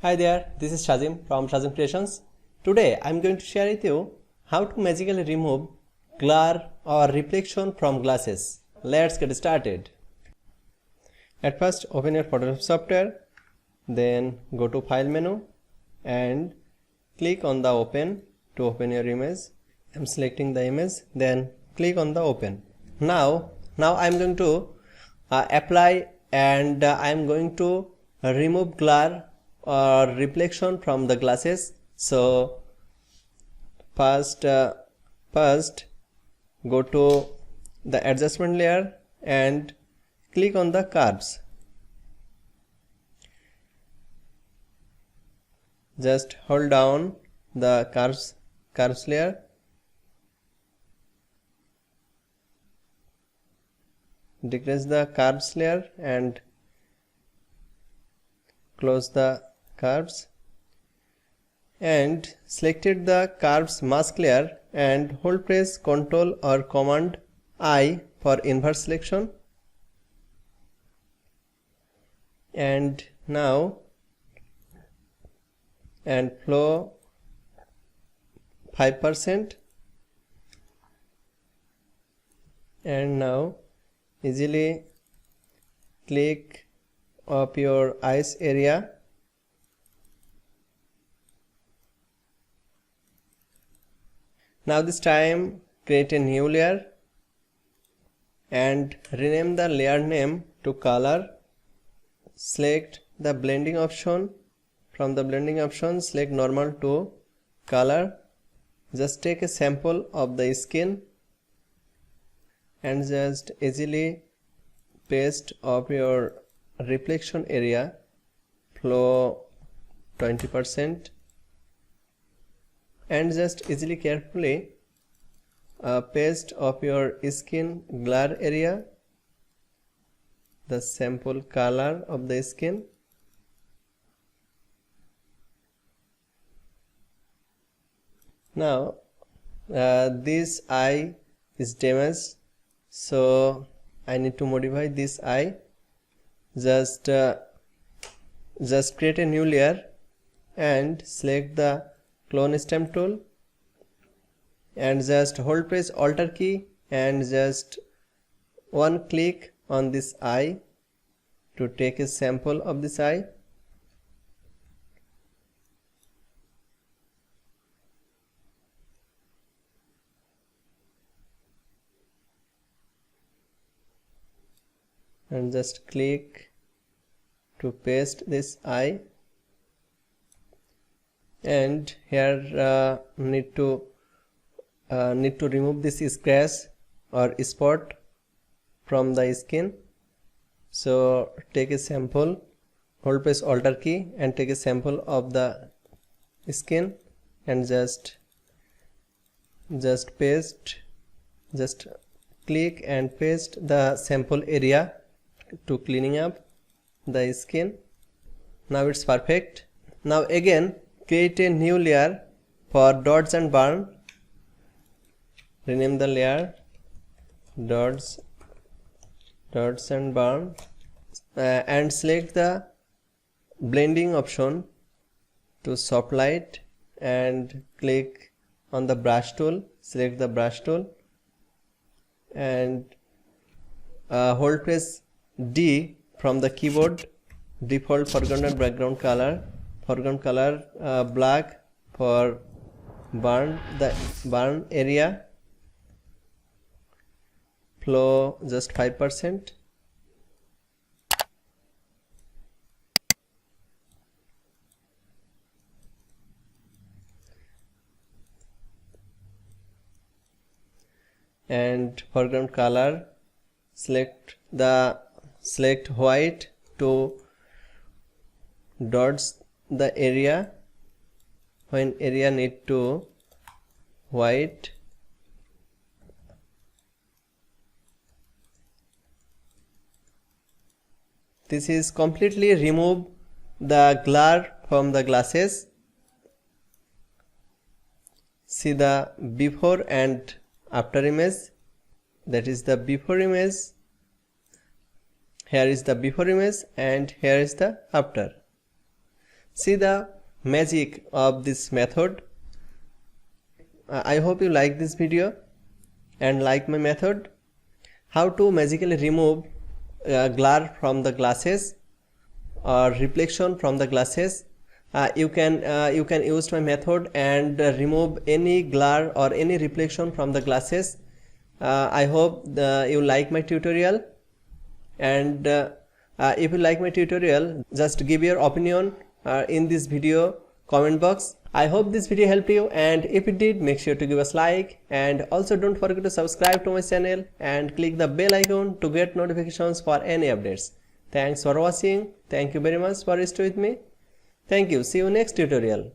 Hi there, this is Shazim from Shazim Creations. Today I am going to share with you how to magically remove glare or reflection from glasses. Let's get started. At first open your Photoshop software, then go to File menu and click on the Open to open your image. I am selecting the image, then click on the Open. Now I am going to apply and I am going to remove glare or reflection from the glasses. So first go to the adjustment layer and click on the curves. Just hold down the curves layer. Decrease the curves layer and close the curves, and selected the curves mask layer and hold press Ctrl or Command I for inverse selection. And now and flow 5%, and now easily click up your eyes area Now this time create a new layer and rename the layer name to color. Select the blending option. From the blending option select normal to color. Just take a sample of the skin and just easily paste of your reflection area, flow 20%, and just easily carefully paste of your skin glare area, the sample color of the skin. Now this eye is damaged, so I need to modify this eye. Just create a new layer and select the clone stamp tool and just hold press Alt key and just one click on this eye to take a sample of this eye. And just click to paste this eye, and here need to remove this scratch or spot from the skin. So take a sample, hold press Alt key and take a sample of the skin and just paste, just click and paste the sample area to cleaning up the skin. Now it's perfect. Now again create a new layer for dots and burn. Rename the layer dots and burn and select the blending option to soft light and click on the brush tool. Select the brush tool and hold press D from the keyboard. Default foreground and background color. Foreground color black for burn area. Flow just 5%. And foreground color select white to dots the area when area need to white. This is completely remove the glare from the glasses. See the before and after image. That is the before image. Here is the before image and here is the after. See the magic of this method. I hope you like this video and like my method. How to magically remove glare from the glasses or reflection from the glasses. You can use my method and remove any glare or any reflection from the glasses. I hope you like my tutorial, and if you like my tutorial, just give your opinion in this video comment box. I hope this video helped you, and if it did, make sure to give us like, and also don't forget to subscribe to my channel and click the bell icon to get notifications for any updates. Thanks for watching. Thank you very much for staying with me. Thank you. See you next tutorial.